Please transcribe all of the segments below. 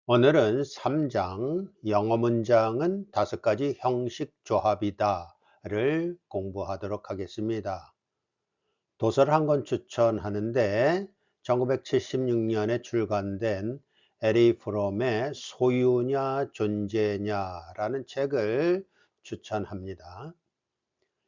오늘은 3장 영어 문장은 5가지 형식 조합이다를 공부하도록 하겠습니다. 도서를 한 권 추천하는데 1976년에 출간된 에리 프롬의 소유냐 존재냐라는 책을 추천합니다.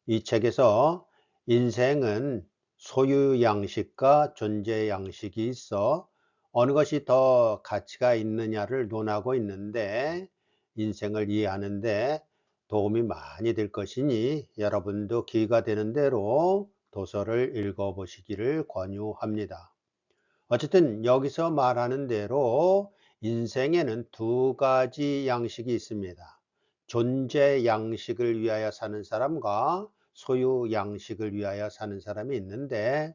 이 책에서 인생은 소유 양식과 존재 양식이 있어 어느 것이 더 가치가 있느냐를 논하고 있는데 인생을 이해하는데 도움이 많이 될 것이니 여러분도 기회가 되는 대로 도서를 읽어보시기를 권유합니다. 어쨌든 여기서 말하는 대로 인생에는 2가지 양식이 있습니다. 존재 양식을 위하여 사는 사람과 소유 양식을 위하여 사는 사람이 있는데,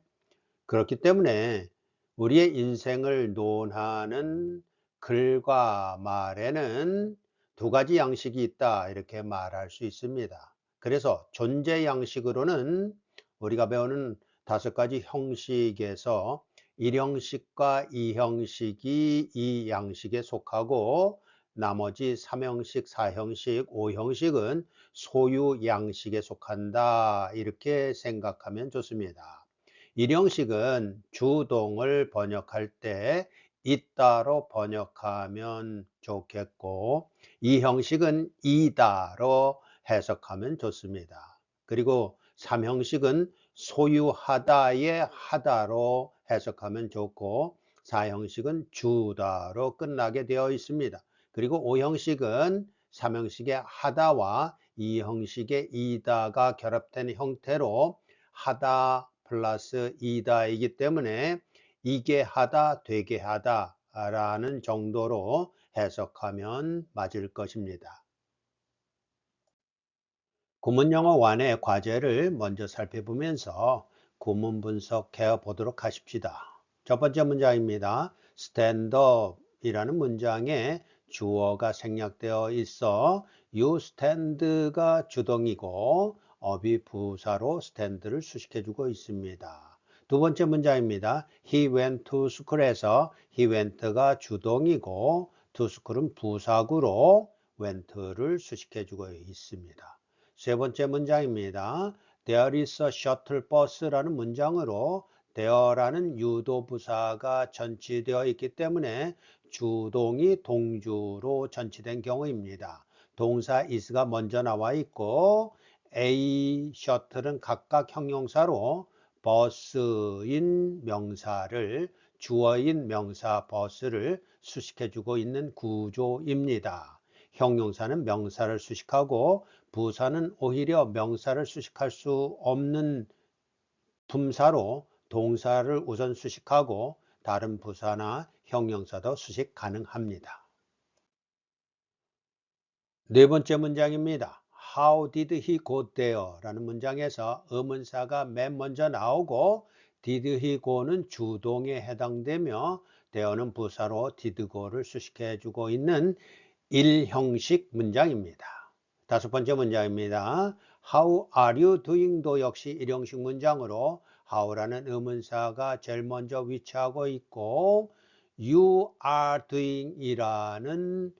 그렇기 때문에 우리의 인생을 논하는 글과 말에는 2가지 양식이 있다 이렇게 말할 수 있습니다. 그래서 존재 양식으로는 우리가 배우는 5가지 형식에서 1형식과 2형식이 이 양식에 속하고 나머지 3형식, 4형식, 5형식은 소유 양식에 속한다 이렇게 생각하면 좋습니다. 1형식은 주동을 번역할 때 있다로 번역하면 좋겠고, 2형식은 이다로 해석하면 좋습니다. 그리고 3형식은 소유하다의 하다로 해석하면 좋고, 4형식은 주다로 끝나게 되어 있습니다. 그리고 5형식은 3형식의 하다와 2형식의 이다가 결합된 형태로 하다 플러스 이다이기 때문에 이게 하다, 되게 하다 라는 정도로 해석하면 맞을 것입니다. 구문영어 1의 과제를 먼저 살펴보면서 구문 분석해 보도록 하십시다. 첫 번째 문장입니다. stand up 이라는 문장에 주어가 생략되어 있어 you stand가 주동이고 up이 부사로 stand를 수식해 주고 있습니다. 두 번째 문장입니다. he went to school에서 he went가 주동이고 to school은 부사구로 went를 수식해 주고 있습니다. 세 번째 문장입니다. There is a shuttle bus라는 문장으로 there라는 유도부사가 전치되어 있기 때문에 주동이 동주로 전치된 경우입니다. 동사 is가 먼저 나와 있고 A, shuttle은 각각 형용사로 버스인 명사를 주어인 명사 버스를 수식해주고 있는 구조입니다. 형용사는 명사를 수식하고 부사는 오히려 명사를 수식할 수 없는 품사로 동사를 우선 수식하고 다른 부사나 형용사도 수식 가능합니다. 네 번째 문장입니다. How did he go there? 라는 문장에서 의문사가 맨 먼저 나오고 did he go는 주동에 해당되며 there는 부사로 did go를 수식해 주고 있는 1형식 문장입니다. 다섯 번째 문장입니다. How are you doing도 역시 1형식 문장으로 how라는 의문사가 제일 먼저 위치하고 있고 you are doing 이라는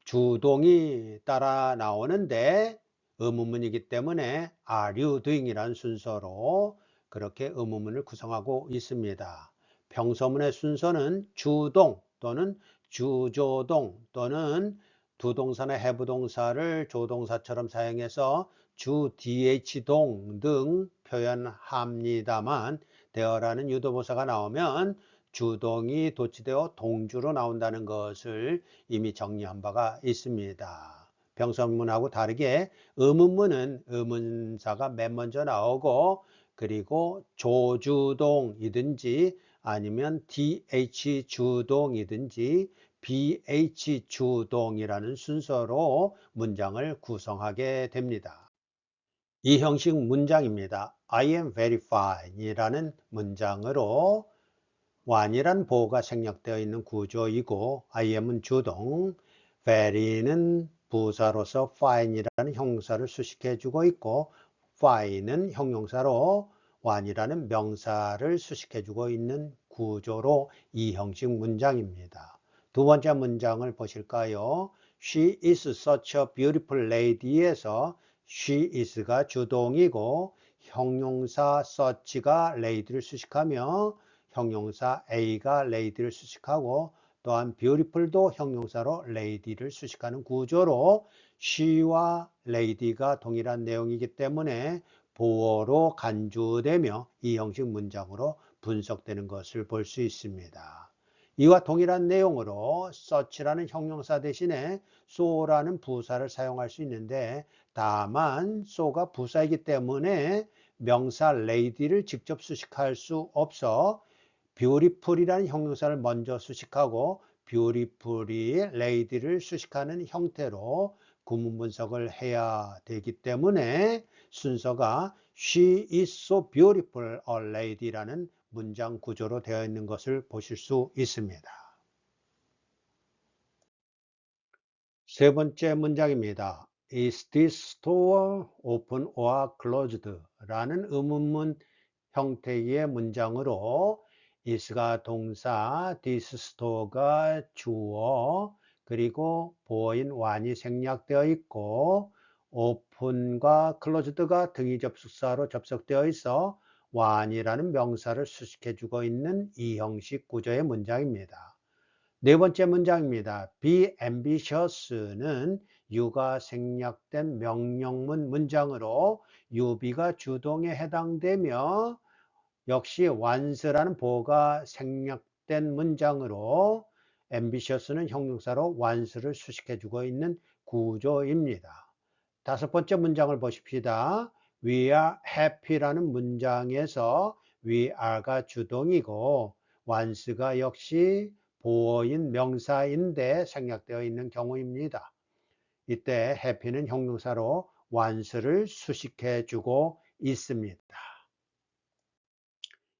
주동이 따라 나오는데 의문문이기 때문에 are you doing 이라는 순서로 그렇게 의문문을 구성하고 있습니다. 평서문의 순서는 주동 또는 주조동 또는 두 동사나 have 동사를 조동사처럼 사용해서 주 DH동 등 표현합니다만 there라는 유도부사가 나오면 주동이 도치되어 동주로 나온다는 것을 이미 정리한 바가 있습니다. 병선문하고 다르게 의문문은 의문사가 맨 먼저 나오고 그리고 조주동이든지 아니면 DH 주동이든지 BH 주동이라는 순서로 문장을 구성하게 됩니다. 이 형식 문장입니다. I am very fine 이라는 문장으로 one이란 보호가 생략되어 있는 구조이고 I am은 주동, very는 부사로서 fine이라는 형용사를 수식해 주고 있고 fine은 형용사로 one이라는 명사를 수식해 주고 있는 구조로 이 형식 문장입니다. 두 번째 문장을 보실까요? She is such a beautiful lady에서 she is가 주동이고 형용사 such가 lady를 수식하며 형용사 a가 lady를 수식하고 또한 beautiful도 형용사로 lady를 수식하는 구조로 she와 lady가 동일한 내용이기 때문에 보어로 간주되며 이 형식 문장으로 분석되는 것을 볼 수 있습니다. 이와 동일한 내용으로 such라는 형용사 대신에 so라는 부사를 사용할 수 있는데 다만 so가 부사이기 때문에 명사 lady를 직접 수식할 수 없어 beautiful이라는 형용사를 먼저 수식하고 beautiful이 lady를 수식하는 형태로 구문 분석을 해야 되기 때문에 순서가 She is so beautiful a lady라는 문장 구조로 되어 있는 것을 보실 수 있습니다. 세 번째 문장입니다. Is this store open or closed? 라는 의문문 형태의 문장으로 is가 동사, this store가 주어, 그리고 보어인 one이 생략되어 있고 open과 closed가 등위 접속사로 접속되어 있어 one이라는 명사를 수식해 주고 있는 이 형식 구조의 문장입니다. 네 번째 문장입니다. Be ambitious는 you가 생략된 명령문 문장으로 you, be가 주동에 해당되며 역시 once라는 보어가 생략된 문장으로 ambitious는 형용사로 once를 수식해 주고 있는 구조입니다. 다섯 번째 문장을 보십시다. We are happy라는 문장에서 we are가 주동이고 once가 역시 보어인 명사인데 생략되어 있는 경우입니다. 이때 happy는 형용사로 once를 수식해 주고 있습니다.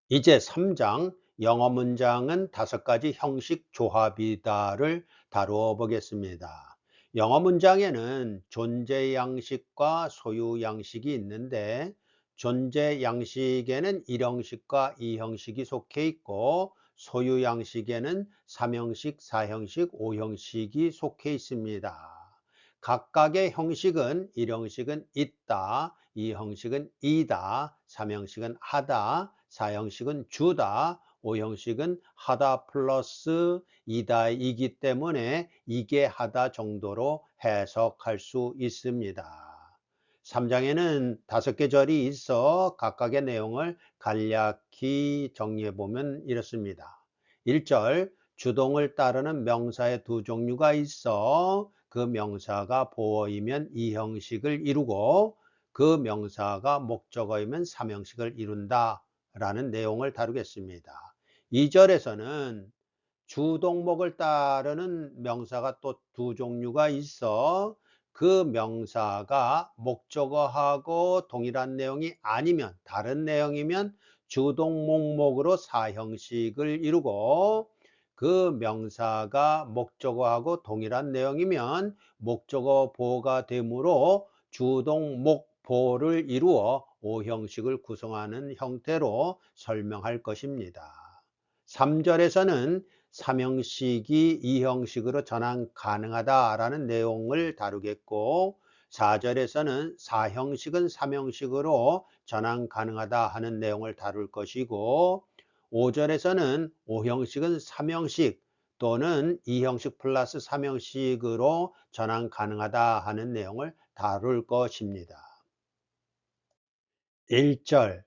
이제 3장 영어 문장은 5가지 형식 조합이다를 다루어 보겠습니다. 영어 문장에는 존재 양식과 소유 양식이 있는데 존재 양식에는 1형식과 2형식이 속해 있고 소유 양식에는 3형식, 4형식, 5형식이 속해 있습니다. 각각의 형식은 1형식은 있다, 2형식은 이다, 3형식은 하다, 4형식은 주다, 5형식은 하다 플러스 이다이기 때문에 이게 하다 정도로 해석할 수 있습니다. 3장에는 5개 절이 있어 각각의 내용을 간략히 정리해 보면 이렇습니다. 1절, 주동을 따르는 명사의 두 종류가 있어 그 명사가 보어이면 2형식을 이루고 그 명사가 목적어이면 3형식을 이룬다 라는 내용을 다루겠습니다. 2절에서는 주동목을 따르는 명사가 또 두 종류가 있어 그 명사가 목적어하고 동일한 내용이 아니면 다른 내용이면 주동목목으로 4형식을 이루고 그 명사가 목적어하고 동일한 내용이면 목적어 보가 되므로 주동목보를 이루어 5형식을 구성하는 형태로 설명할 것입니다. 3절에서는 3형식이 2형식으로 전환 가능하다라는 내용을 다루겠고 4절에서는 4형식은 3형식으로 전환 가능하다 하는 내용을 다룰 것이고 5절에서는 5형식은 3형식 또는 2형식 플러스 3형식으로 전환 가능하다 하는 내용을 다룰 것입니다. 1절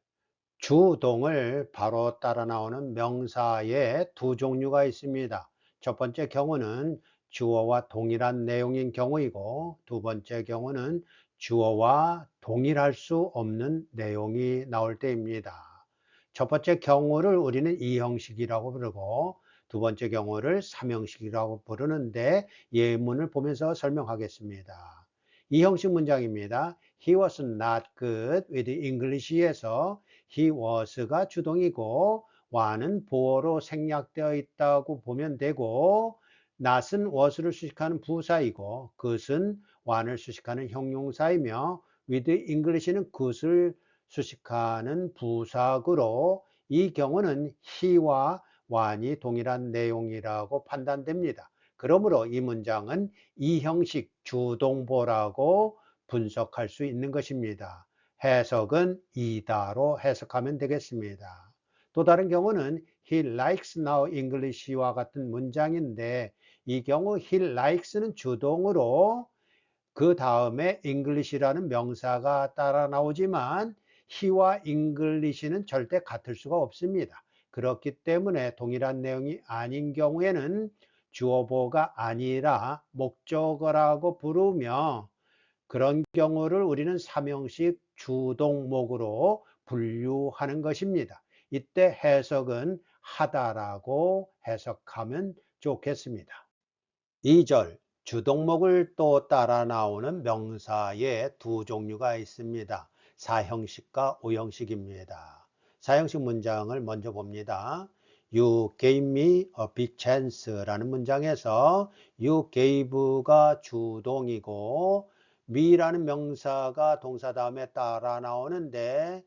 주동을 바로 따라 나오는 명사의 두 종류가 있습니다. 첫 번째 경우는 주어와 동일한 내용인 경우이고 두 번째 경우는 주어와 동일할 수 없는 내용이 나올 때입니다. 첫 번째 경우를 우리는 2형식이라고 부르고 두 번째 경우를 3형식이라고 부르는데 예문을 보면서 설명하겠습니다. 2형식 문장입니다. He was not good with English에서 he was가 주동이고 was는 보어로 생략되어 있다고 보면 되고 not은 was를 수식하는 부사이고 good은 was를 수식하는 형용사이며 with English는 good을 수식하는 부사구로 이 경우는 he와 was이 동일한 내용이라고 판단됩니다. 그러므로 이 문장은 이 형식 주동보라고 분석할 수 있는 것입니다. 해석은 이다로 해석하면 되겠습니다. 또 다른 경우는 He likes now English와 같은 문장인데 이 경우 he likes는 주동으로 그 다음에 English라는 명사가 따라 나오지만 he와 English는 절대 같을 수가 없습니다. 그렇기 때문에 동일한 내용이 아닌 경우에는 주어보가 아니라 목적어라고 부르며 그런 경우를 우리는 삼형식 주동목으로 분류하는 것입니다. 이때 해석은 하다라고 해석하면 좋겠습니다. 2절 주동목을 또 따라 나오는 명사의 두 종류가 있습니다. 사형식과 오형식입니다. 사형식 문장을 먼저 봅니다. You gave me a big chance라는 문장에서 you gave가 주동이고 me라는 명사가 동사 다음에 따라 나오는데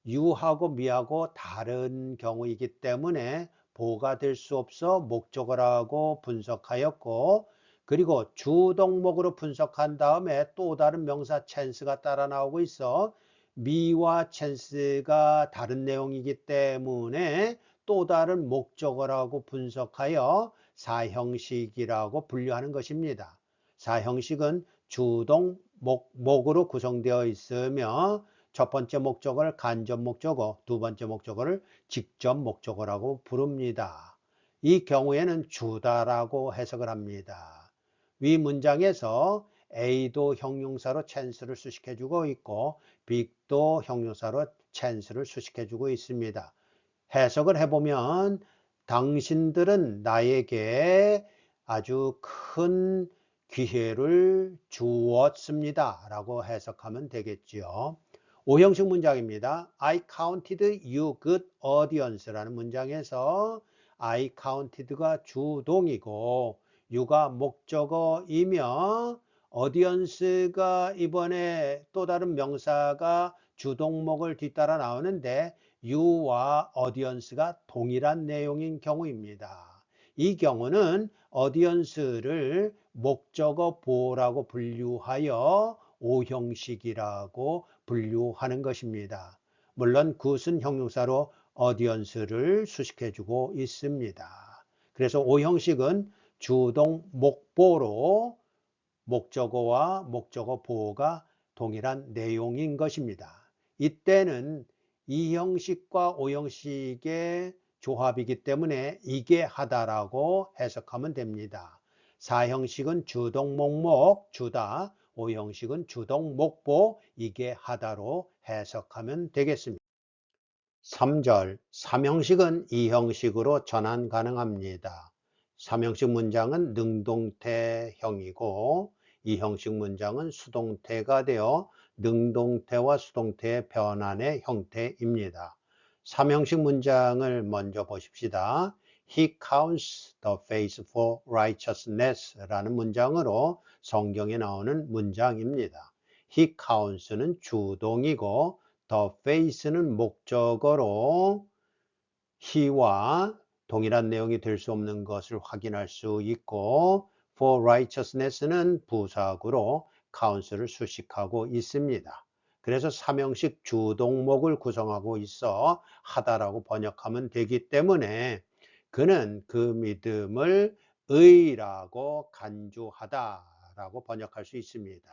you하고 me하고 다른 경우이기 때문에 보가 될 수 없어 목적어라고 분석하였고 그리고 주동목으로 분석한 다음에 또 다른 명사 chance가 따라 나오고 있어 me와 chance가 다른 내용이기 때문에 또 다른 목적어라고 분석하여 사형식이라고 분류하는 것입니다. 사형식은 주동, 목으로 구성되어 있으며 첫 번째 목적어를 간접 목적어, 두 번째 목적어를 직접 목적어라고 부릅니다. 이 경우에는 주다라고 해석을 합니다. 위 문장에서 A도 형용사로 chance를 수식해주고 있고 B도 형용사로 chance를 수식해주고 있습니다. 해석을 해보면 당신들은 나에게 아주 큰 기회를 주었습니다 라고 해석하면 되겠지요. 오형식 문장입니다. I counted you good audience라는 문장에서 I counted가 주동이고 you가 목적어이며 audience가 이번에 또 다른 명사가 주동목을 뒤따라 나오는데 you와 audience가 동일한 내용인 경우입니다. 이 경우는 audience를 목적어 보호라고 분류하여 오형식이라고 분류하는 것입니다. 물론 굿은 형용사로 audience를 수식해주고 있습니다. 그래서 오형식은 주동 목보로 목적어와 목적어 보호가 동일한 내용인 것입니다. 이때는 이 형식과 오 형식의 조합이기 때문에 이게 하다라고 해석하면 됩니다. 사형식은 주동 목목 주다, 오 형식은 주동 목보 이게 하다로 해석하면 되겠습니다. 3절 삼형식은 이 형식으로 전환 가능합니다. 삼형식 문장은 능동태형이고 이 형식 문장은 수동태가 되어 능동태와 수동태의 변환의 형태입니다. 삼형식 문장을 먼저 보십시다. He counts the face for righteousness 라는 문장으로 성경에 나오는 문장입니다. He counts는 주동이고 the face는 목적어로 he와 동일한 내용이 될 수 없는 것을 확인할 수 있고 for righteousness는 부사구로 counts를 수식하고 있습니다. 그래서 삼형식 주동목을 구성하고 있어 하다라고 번역하면 되기 때문에 그는 그 믿음을 의라고 간주하다라고 번역할 수 있습니다.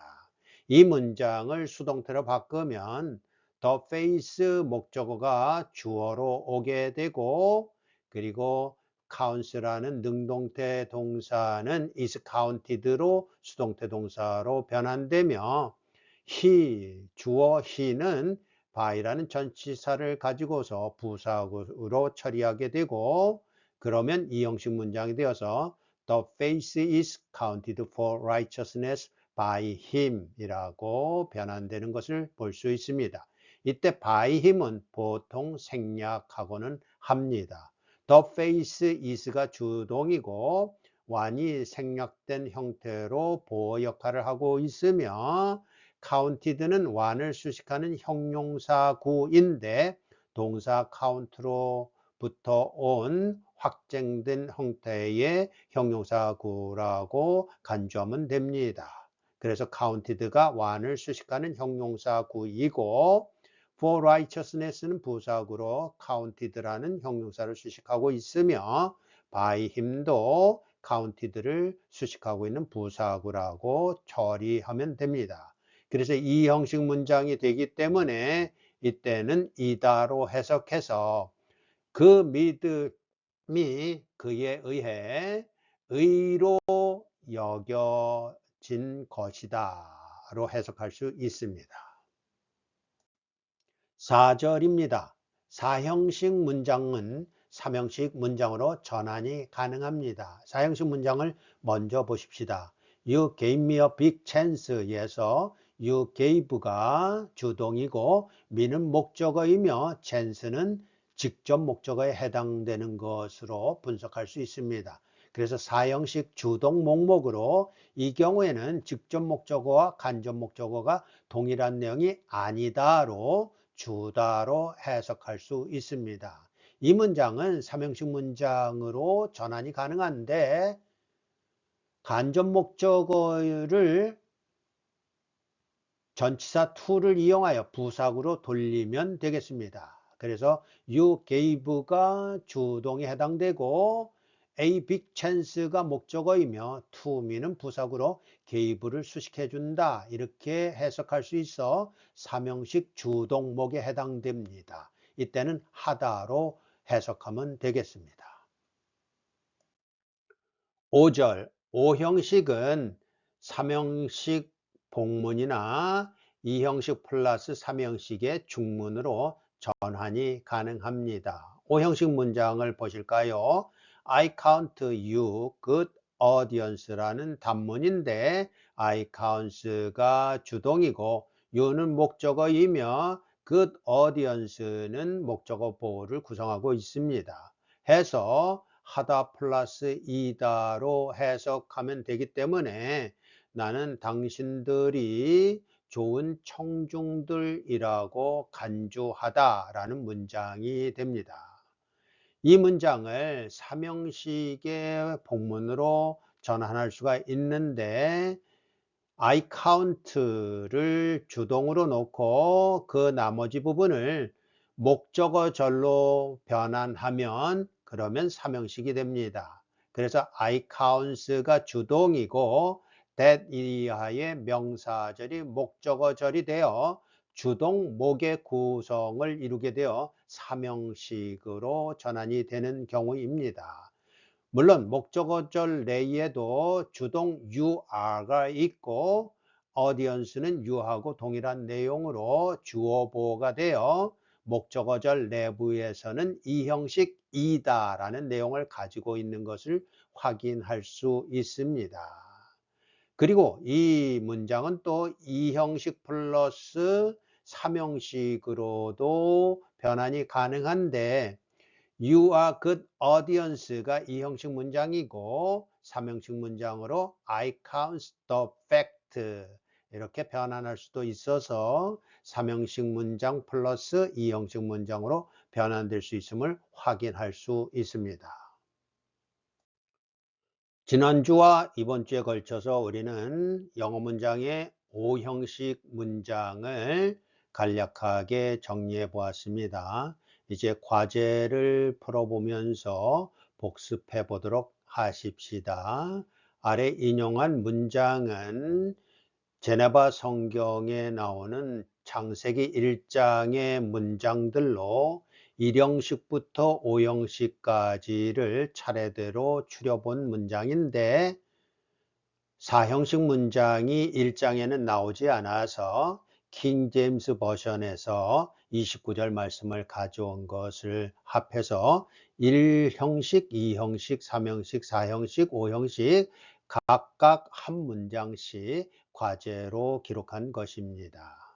이 문장을 수동태로 바꾸면 the face 목적어가 주어로 오게 되고 그리고 counts라는 능동태 동사는 is counted로 수동태 동사로 변환되며 he 주어 he는 by라는 전치사를 가지고서 부사구로 처리하게 되고 그러면 이 형식 문장이 되어서 the face is counted for righteousness by him 이라고 변환되는 것을 볼 수 있습니다. 이때 by him은 보통 생략하고는 합니다. The face is가 주동이고 one이 생략된 형태로 보어 역할을 하고 있으며 counted는 one을 수식하는 형용사구인데 동사 count로부터 온 확장된 형태의 형용사구라고 간주하면 됩니다. 그래서 counted가 완을 수식하는 형용사구이고 for righteousness는 부사구로 counted라는 형용사를 수식하고 있으며 by him도 counted를 수식하고 있는 부사구라고 처리하면 됩니다. 그래서 이 형식 문장이 되기 때문에 이때는 이다로 해석해서 그 믿음이 그에 의해 의로 여겨진 것이다로 해석할 수 있습니다. 4절입니다. 사형식 문장은 삼형식 문장으로 전환이 가능합니다. 사형식 문장을 먼저 보십시다. You gave me a big chance에서 you gave가 주동이고 me는 목적어이며 chance는 직접 목적어에 해당되는 것으로 분석할 수 있습니다. 그래서 사형식 주동 목록으로 이 경우에는 직접 목적어와 간접 목적어가 동일한 내용이 아니다로 주다로 해석할 수 있습니다. 이 문장은 삼형식 문장으로 전환이 가능한데 간접 목적어를 전치사 to를 이용하여 부사구로 돌리면 되겠습니다. 그래서 you gave가 주동에 해당되고 a big chance가 목적어이며 to me는 부사구로 gave를 수식해 준다. 이렇게 해석할 수 있어 삼형식 주동목에 해당됩니다. 이때는 하다로 해석하면 되겠습니다. 5절 오형식은 삼형식 복문이나 이형식 플러스 삼형식의 중문으로 전환이 가능합니다. 오형식 문장을 보실까요? I count you good audience라는 단문인데 I counts가 주동이고 you는 목적어이며 good audience는 목적어 보호를 구성하고 있습니다. 해서 하다 플러스 이다로 해석하면 되기 때문에 나는 당신들이 좋은 청중들이라고 간주하다라는 문장이 됩니다. 이 문장을 삼형식의 복문으로 전환할 수가 있는데 I count를 주동으로 놓고 그 나머지 부분을 목적어절로 변환하면 그러면 삼형식이 됩니다. 그래서 I counts가 주동이고 that 이하의 명사절이 목적어절이 되어 주동 목의 구성을 이루게 되어 삼형식으로 전환이 되는 경우입니다. 물론 목적어절 내에도 주동 you are가 있고 audience는 you하고 동일한 내용으로 주어 보호가 되어 목적어절 내부에서는 이 형식 이다라는 내용을 가지고 있는 것을 확인할 수 있습니다. 그리고 이 문장은 또 이 형식 플러스 삼형식으로도 변환이 가능한데 You are good audience가 이 형식 문장이고 삼형식 문장으로 I count the fact 이렇게 변환할 수도 있어서 삼형식 문장 플러스 이 형식 문장으로 변환될 수 있음을 확인할 수 있습니다. 지난주와 이번 주에 걸쳐서 우리는 영어 문장의 5형식 문장을 간략하게 정리해 보았습니다. 이제 과제를 풀어보면서 복습해 보도록 하십시다. 아래 인용한 문장은 제네바 성경에 나오는 창세기 1장의 문장들로 1형식부터 5형식까지를 차례대로 추려본 문장인데 4형식 문장이 1장에는 나오지 않아서 킹 제임스 버전에서 29절 말씀을 가져온 것을 합해서 1형식, 2형식, 3형식, 4형식, 5형식 각각 한 문장씩 과제로 기록한 것입니다.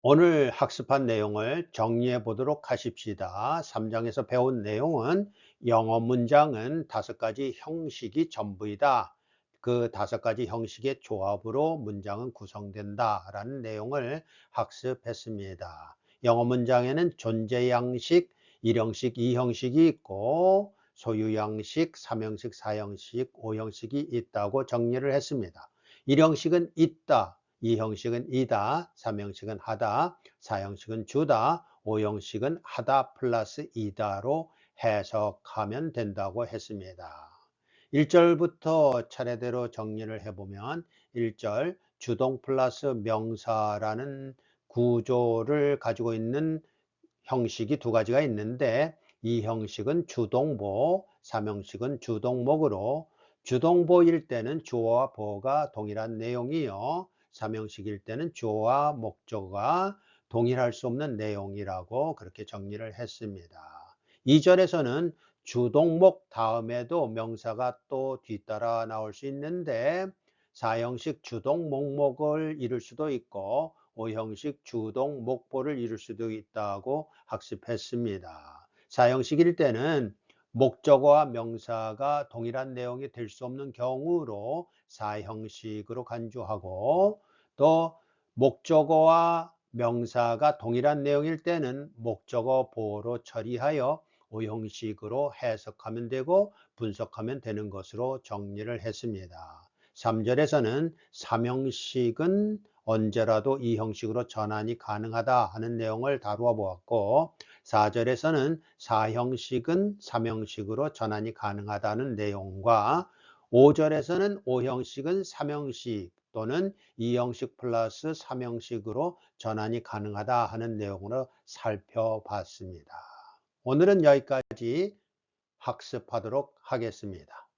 오늘 학습한 내용을 정리해 보도록 하십시다. 3장에서 배운 내용은 영어 문장은 5가지 형식이 전부이다. 그 5가지 형식의 조합으로 문장은 구성된다 라는 내용을 학습했습니다. 영어 문장에는 존재 양식, 1형식, 2형식이 있고 소유 양식, 3형식, 4형식, 5형식이 있다고 정리를 했습니다. 1형식은 있다, 2형식은 이다, 3형식은 하다, 4형식은 주다, 5형식은 하다 플러스 이다로 해석하면 된다고 했습니다. 1절부터 차례대로 정리를 해보면 1절 주동 플러스 명사라는 구조를 가지고 있는 형식이 두 가지가 있는데 이 형식은 주동보, 3형식은 주동목으로 주동보일 때는 주어와 보어가 동일한 내용이요. 3형식일 때는 주어와 목적어가 동일할 수 없는 내용이라고 그렇게 정리를 했습니다. 2절에서는 주동목 다음에도 명사가 또 뒤따라 나올 수 있는데 4형식 주동목목을 이룰 수도 있고 5형식 주동목보를 이룰 수도 있다고 학습했습니다. 4형식일 때는 목적어와 명사가 동일한 내용이 될 수 없는 경우로 4형식으로 간주하고 또 목적어와 명사가 동일한 내용일 때는 목적어 보어로 처리하여 5형식으로 해석하면 되고 분석하면 되는 것으로 정리를 했습니다. 3절에서는 3형식은 언제라도 이 형식으로 전환이 가능하다 하는 내용을 다루어 보았고 4절에서는 4형식은 3형식으로 전환이 가능하다는 내용과 5절에서는 5형식은 3형식 또는 2형식 플러스 3형식으로 전환이 가능하다 하는 내용으로 살펴봤습니다. 오늘은 여기까지 학습하도록 하겠습니다.